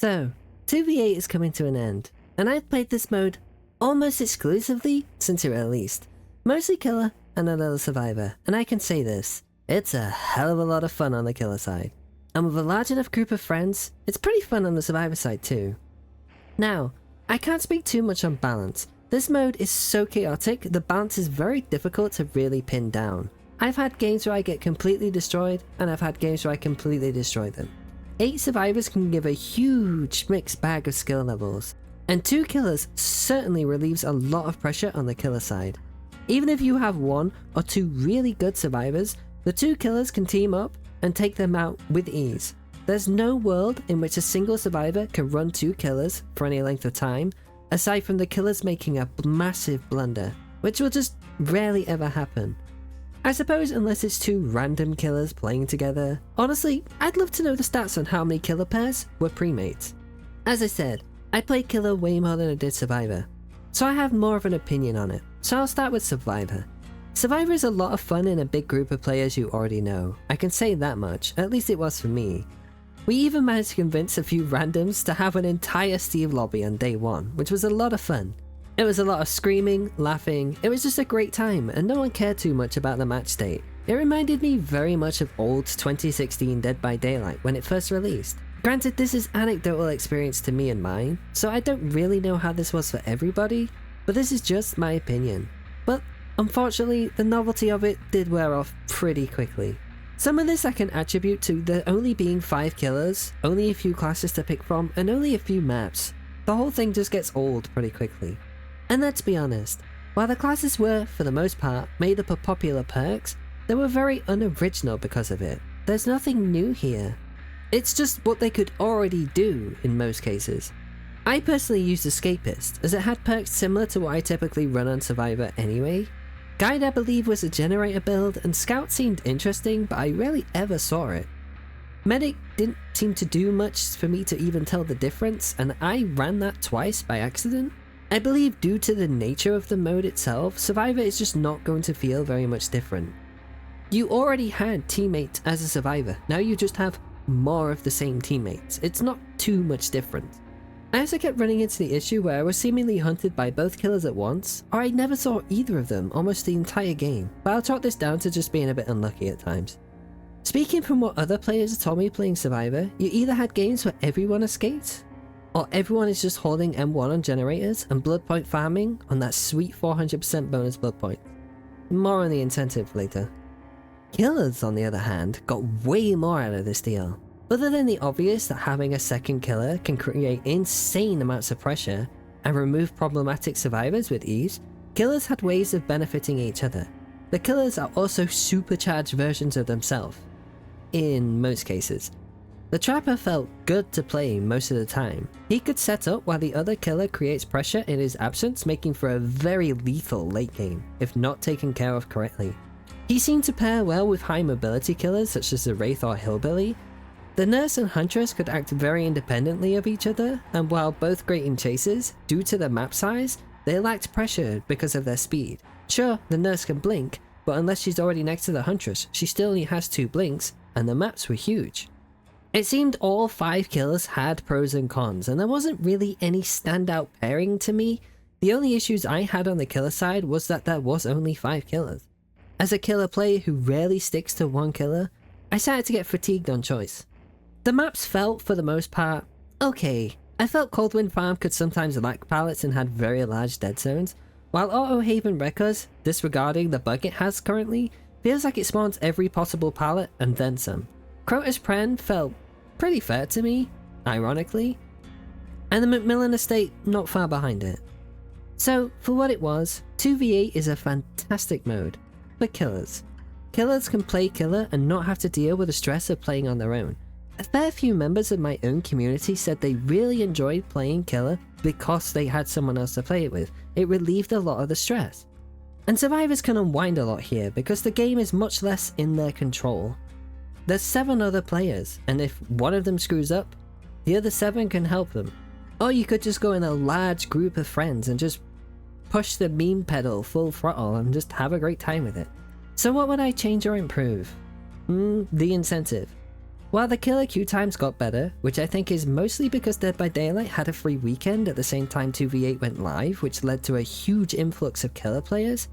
So, 2v8 is coming to an end, and I've played this mode almost exclusively since it released. Mostly killer and a little survivor, and I can say this, it's a hell of a lot of fun on the killer side. And with a large enough group of friends, it's pretty fun on the survivor side too. Now, I can't speak too much on balance. This mode is so chaotic, the balance is very difficult to really pin down. I've had games where I get completely destroyed, and I've had games where I completely destroy them. 8 survivors can give a huge mixed bag of skill levels, and 2 killers certainly relieves a lot of pressure on the killer side. Even if you have 1 or 2 really good survivors, the 2 killers can team up and take them out with ease. There's no world in which a single survivor can run 2 killers for any length of time, aside from the killers making a massive blunder, which will just rarely ever happen. I suppose unless it's 2 random killers playing together. Honestly, I'd love to know the stats on how many killer pairs were pre-mates. As I said, I play killer way more than I did survivor, so I have more of an opinion on it, so I'll start with survivor. Survivor is a lot of fun in a big group of players you already know, I can say that much, at least it was for me. We even managed to convince a few randoms to have an entire Steve lobby on day 1, which was a lot of fun. It was a lot of screaming, laughing, it was just a great time, and no one cared too much about the match state. It reminded me very much of old 2016 Dead by Daylight when it first released. Granted, this is anecdotal experience to me and mine, so I don't really know how this was for everybody, but this is just my opinion. But unfortunately, the novelty of it did wear off pretty quickly. Some of this I can attribute to there only being 5 killers, only a few classes to pick from, and only a few maps. The whole thing just gets old pretty quickly. And let's be honest, while the classes were, for the most part, made up of popular perks, they were very unoriginal because of it. There's nothing new here. It's just what they could already do in most cases. I personally used Escapist, as it had perks similar to what I typically run on Survivor anyway. Guide I believe was a generator build, and Scout seemed interesting, but I rarely ever saw it. Medic didn't seem to do much for me to even tell the difference, and I ran that twice by accident. I believe due to the nature of the mode itself, Survivor is just not going to feel very much different. You already had teammates as a Survivor, now you just have more of the same teammates. It's not too much different. I also kept running into the issue where I was seemingly hunted by both killers at once, or I never saw either of them almost the entire game, but I'll chalk this down to just being a bit unlucky at times. Speaking from what other players told me playing Survivor, you either had games where everyone escaped, or everyone is just holding M1 on generators and blood point farming on that sweet 400% bonus blood point. More on the incentive later. Killers, on the other hand, got way more out of this deal. Other than the obvious that having a second killer can create insane amounts of pressure and remove problematic survivors with ease, killers had ways of benefiting each other. The killers are also supercharged versions of themselves, in most cases. The Trapper felt good to play most of the time. He could set up while the other killer creates pressure in his absence, making for a very lethal late game, if not taken care of correctly. He seemed to pair well with high mobility killers such as the Wraith or Hillbilly. The Nurse and Huntress could act very independently of each other, and while both great in chases, due to the map size, they lacked pressure because of their speed. Sure, the Nurse can blink, but unless she's already next to the Huntress, she still only has 2 blinks, and the maps were huge. It seemed all 5 killers had pros and cons, and there wasn't really any standout pairing to me. The only issues I had on the killer side was that there was only 5 killers. As a killer player who rarely sticks to one killer, I started to get fatigued on choice. The maps felt, for the most part, okay. I felt Coldwind Farm could sometimes lack pallets and had very large dead zones, while Auto Haven Records, disregarding the bug it has currently, feels like it spawns every possible pallet and then some. Crotus Pren felt pretty fair to me, ironically, and the Macmillan Estate not far behind it. So, for what it was, 2v8 is a fantastic mode for killers. Killers can play killer and not have to deal with the stress of playing on their own. A fair few members of my own community said they really enjoyed playing killer because they had someone else to play it with. It relieved a lot of the stress. And survivors can unwind a lot here because the game is much less in their control. There's 7 other players, and if one of them screws up, the other 7 can help them. Or you could just go in a large group of friends and just push the meme pedal full throttle and just have a great time with it. So what would I change or improve? The incentive. While the killer queue times got better, which I think is mostly because Dead by Daylight had a free weekend at the same time 2v8 went live, which led to a huge influx of killer players,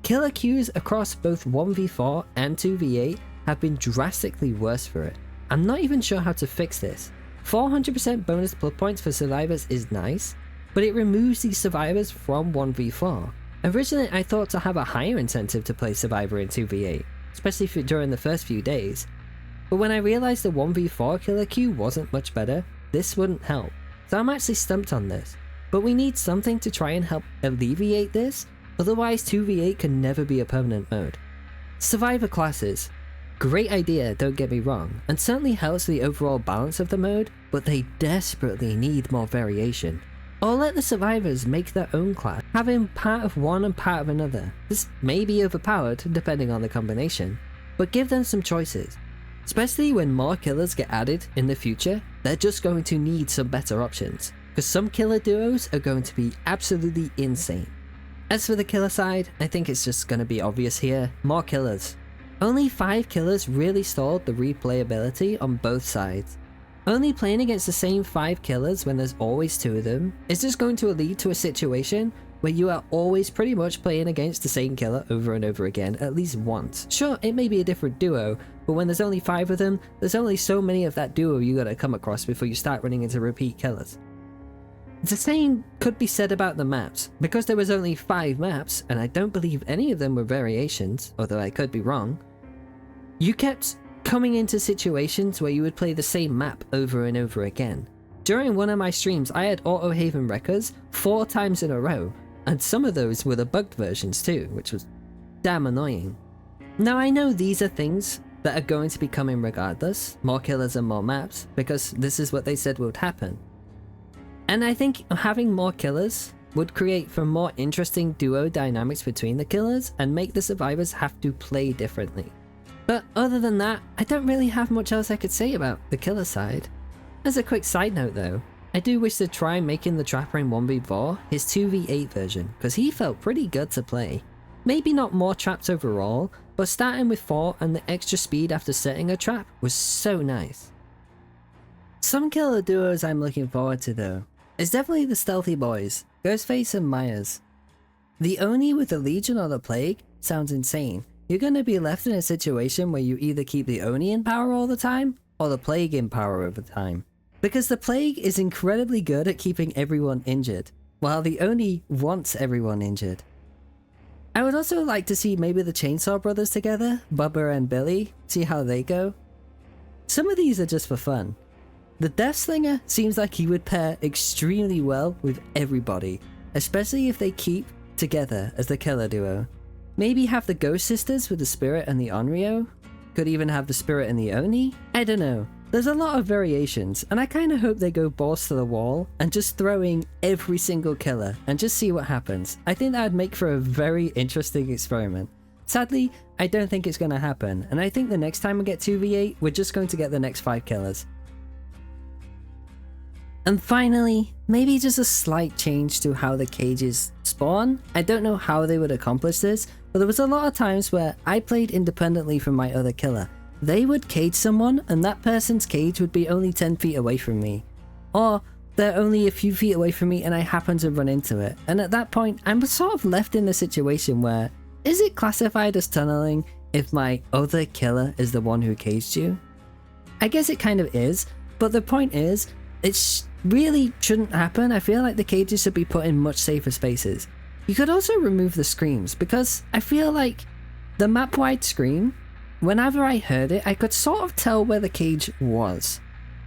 killer queues across both 1v4 and 2v8 have been drastically worse for it. I'm not even sure how to fix this. 400% bonus blood points for survivors is nice, but it removes these survivors from 1v4. Originally I thought to have a higher incentive to play survivor in 2v8, especially during the first few days. But when I realized the 1v4 killer queue wasn't much better, this wouldn't help. So I'm actually stumped on this. But we need something to try and help alleviate this, otherwise 2v8 can never be a permanent mode. Survivor classes. Great idea, don't get me wrong, and certainly helps the overall balance of the mode, but they desperately need more variation. Or let the survivors make their own class, having part of one and part of another. This may be overpowered depending on the combination, but give them some choices. Especially when more killers get added in the future, they're just going to need some better options, because some killer duos are going to be absolutely insane. As for the killer side, I think it's just going to be obvious here, more killers. Only 5 killers really stalled the replayability on both sides. Only playing against the same 5 killers when there's always 2 of them is just going to lead to a situation where you are always pretty much playing against the same killer over and over again at least once. Sure, it may be a different duo, but when there's only 5 of them, there's only so many of that duo you gotta come across before you start running into repeat killers. The same could be said about the maps. Because there was only 5 maps, and I don't believe any of them were variations, although I could be wrong, you kept coming into situations where you would play the same map over and over again. During one of my streams, I had Auto Haven Wreckers 4 times in a row, and some of those were the bugged versions too, which was damn annoying. Now I know these are things that are going to be coming regardless, more killers and more maps, because this is what they said would happen. And I think having more killers would create for more interesting duo dynamics between the killers and make the survivors have to play differently. But other than that, I don't really have much else I could say about the killer side. As a quick side note though, I do wish to try making the Trapper in 1v4 his 2v8 version, because he felt pretty good to play. Maybe not more traps overall, but starting with 4 and the extra speed after setting a trap was so nice. Some killer duos I'm looking forward to though, is definitely the Stealthy Boys, Ghostface and Myers. The Oni with the Legion or the Plague sounds insane. You're going to be left in a situation where you either keep the Oni in power all the time, or the Plague in power over time. Because the Plague is incredibly good at keeping everyone injured, while the Oni wants everyone injured. I would also like to see maybe the Chainsaw Brothers together, Bubba and Billy, see how they go. Some of these are just for fun. The Death Slinger seems like he would pair extremely well with everybody, especially if they keep together as the killer duo. Maybe have the Ghost Sisters with the Spirit and the Onryo? Could even have the Spirit and the Oni? I don't know. There's a lot of variations, and I kinda hope they go balls to the wall and just throw in every single killer and just see what happens. I think that would make for a very interesting experiment. Sadly, I don't think it's gonna happen, and I think the next time we get 2v8, we're just going to get the next 5 killers. And finally, maybe just a slight change to how the cages spawn. I don't know how they would accomplish this, but there was a lot of times where I played independently from my other killer. They would cage someone and that person's cage would be only 10 feet away from me. Or they're only a few feet away from me and I happen to run into it. And at that point, I'm sort of left in a situation where, is it classified as tunneling if my other killer is the one who caged you? I guess it kind of is, but the point is, it really shouldn't happen. I feel like the cages should be put in much safer spaces. You could also remove the screams, because I feel like the map-wide scream, whenever I heard it, I could sort of tell where the cage was.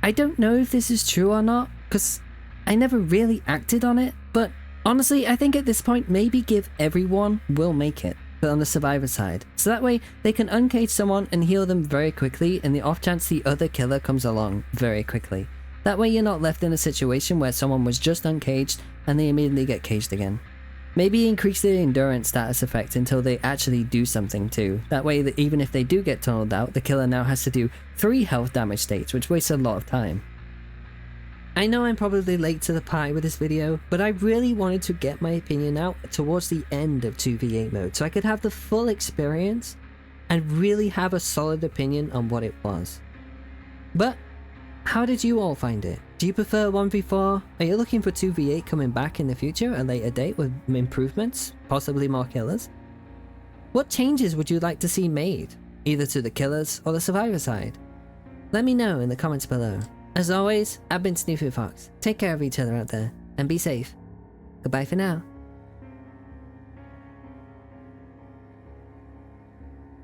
I don't know if this is true or not, because I never really acted on it, but honestly, I think at this point, maybe give everyone will make it, but on the survivor side. So that way, they can uncage someone and heal them very quickly in the off chance the other killer comes along very quickly. That way you're not left in a situation where someone was just uncaged and they immediately get caged again. Maybe increase the endurance status effect until they actually do something too. That way that even if they do get tunneled out, the killer now has to do 3 health damage states, which wastes a lot of time. I know I'm probably late to the party with this video, but I really wanted to get my opinion out towards the end of 2v8 mode so I could have the full experience and really have a solid opinion on what it was. But how did you all find it? Do you prefer 1v4? Are you looking for 2v8 coming back in the future at a later date with improvements, possibly more killers? What changes would you like to see made, either to the killers or the survivor side? Let me know in the comments below. As always, I've been SnufuFox. Take care of each other out there, and be safe. Goodbye for now.